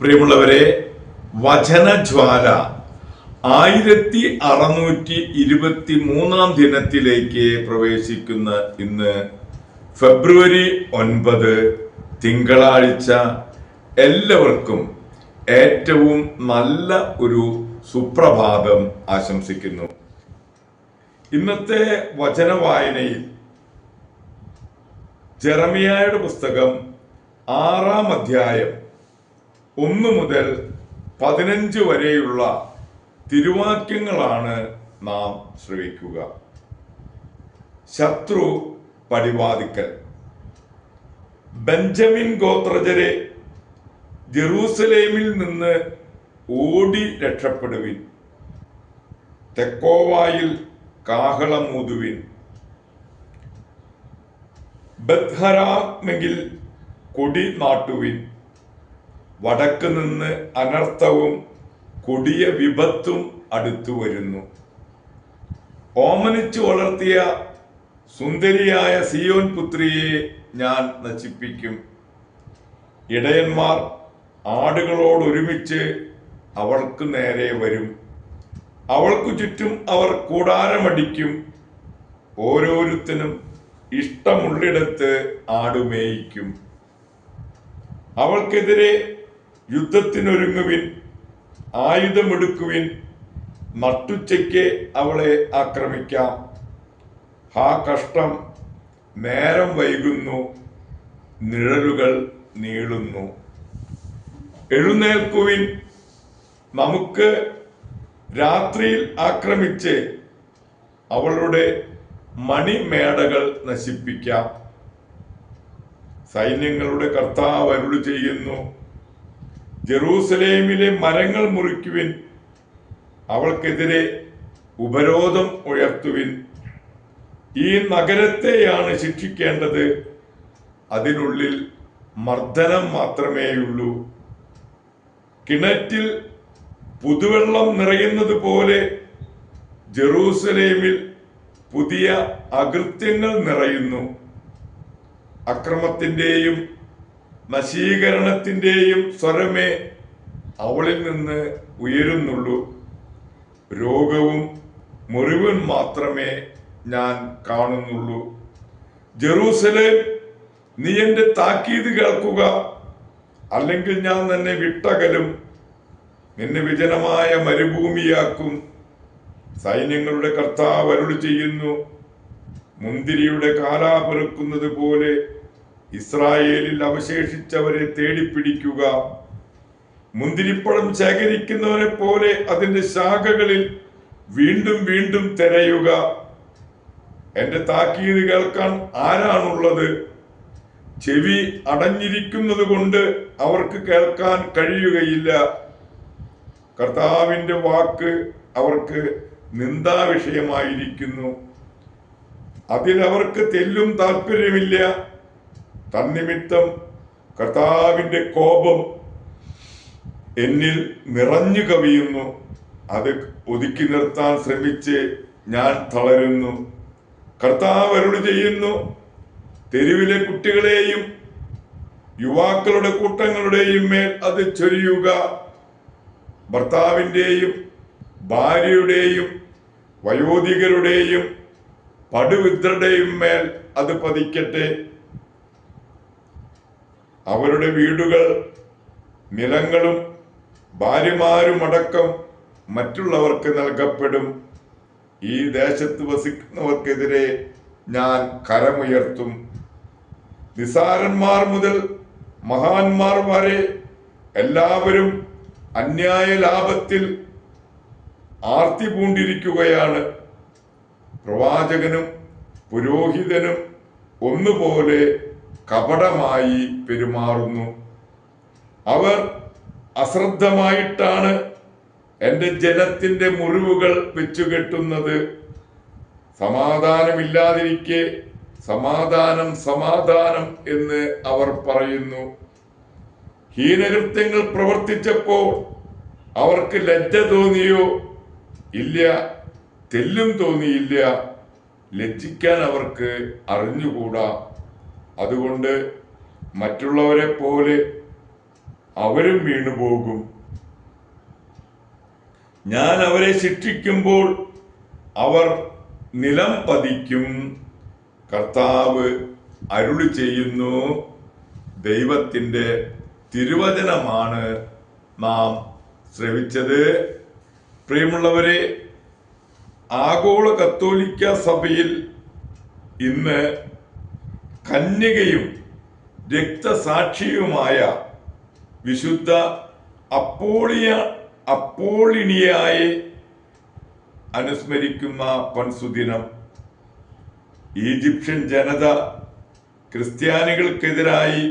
പ്രിയമുള്ളവരെ, വചനജ്വാല 1623 ദിനത്തിലേക്ക് പ്രവേശിക്കുന്ന ഇന്ന് ഫെബ്രുവരി 9 തിങ്കളാഴ്ച എല്ലാവർക്കും ഏറ്റവും നല്ല ഒരു സുപ്രഭാതം ആശംസിക്കുന്നു. ഇന്നത്തെ വചനവായനയിൽ ജെറമിയായുടെ പുസ്തകം 6-ാം അധ്യായം 1 മുതൽ 15 വരെയുള്ള തിരുവാക്യങ്ങളാണ് നാം ശ്രവിക്കുക. ശത്രു പടിവാതിക്കൽ. ബെഞ്ചമിൻ ഗോത്രജരെ, ജെറൂസലേമിൽ നിന്ന് ഓടി രക്ഷപ്പെടുവിൻ. തെക്കോവായിൽ കാഹളമൂതുവിൻ. ബത്ഹരാമെങ്കിൽ കൊടി നാട്ടുവിൻ. വടക്ക് നിന്ന് അനർത്ഥവും കൊടിയ വിപത്തും അടുത്തു വരുന്നു. ഓമനിച്ചു വളർത്തിയ സുന്ദരിയായ സിയോൻ പുത്രിയെ ഞാൻ നശിപ്പിക്കും. ഇടയന്മാർ ആടുകളോടൊരുമിച്ച് അവൾക്ക് നേരെ വരും. അവൾക്കു ചുറ്റും അവർ കൂടാരമടിക്കും. ഓരോരുത്തനും ഇഷ്ടമുള്ളിടത്ത് ആടുമേയിക്കും. അവൾക്കെതിരെ യുദ്ധത്തിനൊരുങ്ങുവിൻ, ആയുധമെടുക്കുവിൻ. നട്ടുച്ചയ്ക്ക് അവളെ ആക്രമിക്കാം. ഹാ കഷ്ടം! നേരം വൈകുന്നു, നിഴലുകൾ നീളുന്നു. എഴുന്നേൽക്കുവിൻ, നമുക്ക് രാത്രിയിൽ ആക്രമിച്ച് അവളുടെ മണിമേടകൾ നശിപ്പിക്കാം. സൈന്യങ്ങളുടെ കർത്താവ് അരുളി ചെയ്യുന്നു, ജെറൂസലേമിലെ മരങ്ങൾ മുറിക്കുവിൻ. അവൾക്കെതിരെ ഉപരോധം ഉയർത്തുവിൻ. ഈ നഗരത്തെയാണ് ശിക്ഷിക്കേണ്ടത്. അതിനുള്ളിൽ മർദ്ദനം മാത്രമേയുള്ളൂ. കിണറ്റിൽ പുതുവെള്ളം നിറയുന്നത് പോലെ ജെറൂസലേമിൽ പുതിയ അകൃത്യങ്ങൾ നിറയുന്നു. അക്രമത്തിന്റെയും നശീകരണത്തിന്റെയും സ്വരമേ അവളിൽ നിന്ന് ഉയരുന്നുള്ളൂ. രോഗവും മുറിവും മാത്രമേ ഞാൻ കാണുന്നുള്ളൂ. ജെറൂസലേം, നീ എന്റെ താക്കീത് കേൾക്കുക, അല്ലെങ്കിൽ ഞാൻ നിന്നെ വിട്ടകലും. നിന്നെ വിജനമായ മരുഭൂമിയാക്കും. സൈന്യങ്ങളുടെ കർത്താവ് അരുളി ചെയ്യുന്നു, മുന്തിരിയുടെ കാലാ പെറുക്കുന്നത് പോലെ ഇസ്രായേലിൽ അവശേഷിച്ചവരെ തേടിപ്പിടിക്കുക. മുന്തിരിപ്പഴം ശേഖരിക്കുന്നവരെ പോലെ അതിന്റെ ശാഖകളിൽ വീണ്ടും വീണ്ടും തിരയുക. എന്റെ താക്കീത് കേൾക്കാൻ ആരാണുള്ളത്? ചെവി അടഞ്ഞിരിക്കുന്നത് കൊണ്ട് അവർക്ക് കേൾക്കാൻ കഴിയുകയില്ല. കർത്താവിന്റെ വാക്ക് അവർക്ക് നിന്ദാവിഷയമായിരിക്കുന്നു. അതിലവർക്ക് തെല്ലും താല്പര്യമില്ല. തന്നിമിത്തം കർത്താവിന്റെ കോപം എന്നിൽ നിറഞ്ഞു കവിയുന്നു. അത് ഒതുക്കി നിർത്താൻ ശ്രമിച്ച് ഞാൻ തളരുന്നു. കർത്താവ് അരുളി ചെയ്യുന്നു, തെരുവിലെ കുട്ടികളെയും യുവാക്കളുടെ കൂട്ടങ്ങളുടെയും മേൽ അത് ചൊരിയുക. ഭർത്താവിൻ്റെയും ഭാര്യയുടെയും വയോധികരുടെയും പടുവിദ്രയുടെയും മേൽ അത് പതിക്കട്ടെ. അവരുടെ വീടുകൾ, നിലങ്ങളും ഭാര്യമാരുമടക്കം മറ്റുള്ളവർക്ക് നൽകപ്പെടും. ഈ ദേശത്ത് വസിക്കുന്നവർക്കെതിരെ ഞാൻ കരമുയർത്തും. നിസാരന്മാർ മുതൽ മഹാന്മാർ വരെ എല്ലാവരും അന്യായ ലാഭത്തിൽ ആർത്തി പൂണ്ടിരിക്കുകയാണ്. പ്രവാചകനും പുരോഹിതനും ഒന്നുപോലെ കപടമായി പെരുമാറുന്നു. അവർ അശ്രദ്ധമായിട്ടാണ് എൻ്റെ ജനത്തിന്റെ മുറിവുകൾ വെച്ചുകെട്ടുന്നത്. സമാധാനമില്ലാതിരിക്കെ സമാധാനം സമാധാനം എന്ന് അവർ പറയുന്നു. ഹീനകൃത്യങ്ങൾ പ്രവർത്തിച്ചപ്പോൾ അവർക്ക് ലജ്ജ തോന്നിയോ? ഇല്ല, തെല്ലും തോന്നിയില്ല. ലജ്ജിക്കാൻ അവർക്ക് അറിഞ്ഞുകൂടാ. അതുകൊണ്ട് മറ്റുള്ളവരെ പോലെ അവരും വീണുപോകും. ഞാൻ അവരെ ശിക്ഷിക്കുമ്പോൾ അവർ നിലം പതിക്കും. കർത്താവ് അരുളി ചെയ്യുന്നു. ദൈവത്തിൻ്റെ തിരുവചനമാണ് നാം ശ്രവിച്ചത്. പ്രിയമുള്ളവരെ, ആഗോള കത്തോലിക്ക സഭയിൽ ഇന്ന് കന്യകയും രക്തസാക്ഷിയുമായ വിശുദ്ധ അപ്പോളിനിയായെ അനുസ്മരിക്കുന്ന പൻസുദിനം. ഈജിപ്ഷ്യൻ ജനത ക്രിസ്ത്യാനികൾക്കെതിരായി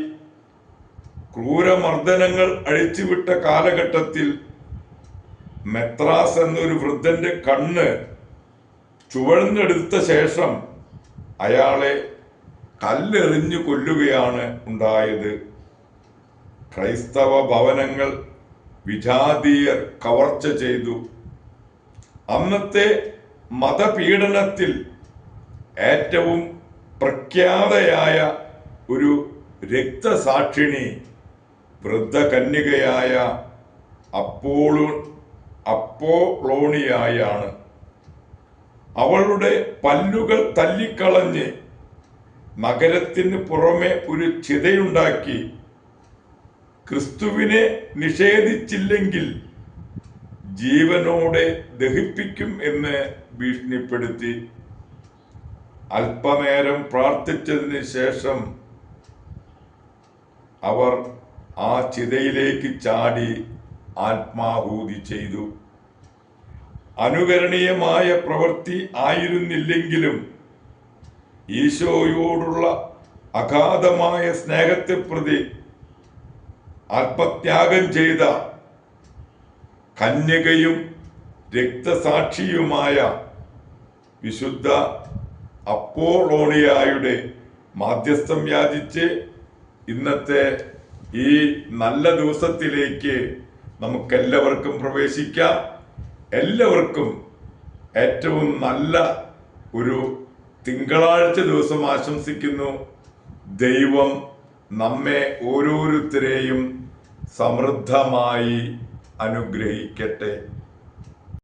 ക്രൂരമർദ്ദനങ്ങൾ അഴിച്ചുവിട്ട കാലഘട്ടത്തിൽ മെത്രാസ് എന്നൊരു വൃദ്ധന്റെ കണ്ണ് ചുവഴ്ന്നെടുത്ത ശേഷം അയാളെ കല്ലെറിഞ്ഞു കൊല്ലുകയാണ് ഉണ്ടായത്. ക്രൈസ്തവ ഭവനങ്ങൾ വിജാതീയർ കവർച്ച ചെയ്തു. അന്നത്തെ മതപീഡനത്തിൽ ഏറ്റവും പ്രഖ്യാതയായ ഒരു രക്തസാക്ഷിണി വൃദ്ധകന്യകയായ അപ്പോളോണിയായാണ്. അവളുടെ പല്ലുകൾ തല്ലിക്കളഞ്ഞ് നഗരത്തിന് പുറമെ ഒരു ചിതയുണ്ടാക്കി ക്രിസ്തുവിനെ നിഷേധിച്ചില്ലെങ്കിൽ ജീവനോടെ ദഹിപ്പിക്കും എന്ന് ഭീഷണിപ്പെടുത്തി. അല്പനേരം പ്രാർത്ഥിച്ചതിന് ശേഷം അവർ ആ ചിതയിലേക്ക് ചാടി ആത്മാഹൂതി ചെയ്തു. അനുകരണീയമായ പ്രവൃത്തി ആയിരുന്നില്ലെങ്കിലും ഈശോയോടുള്ള അഗാധമായ സ്നേഹത്തെ പ്രതി ആത്മത്യാഗം ചെയ്ത കന്യകയും രക്തസാക്ഷിയുമായ വിശുദ്ധ അപ്പോളോണിയായുടെ മാധ്യസ്ഥം യാചിച്ച് ഇന്നത്തെ ഈ നല്ല ദിവസത്തിലേക്ക് നമുക്കെല്ലാവർക്കും പ്രവേശിക്കാം. എല്ലാവർക്കും ഏറ്റവും നല്ല ഒരു തിങ്കളാഴ്ച ദിവസം ആശംസിക്കുന്നു. ദൈവം നമ്മെ ഓരോരുത്തരെയും സമൃദ്ധമായി അനുഗ്രഹിക്കട്ടെ.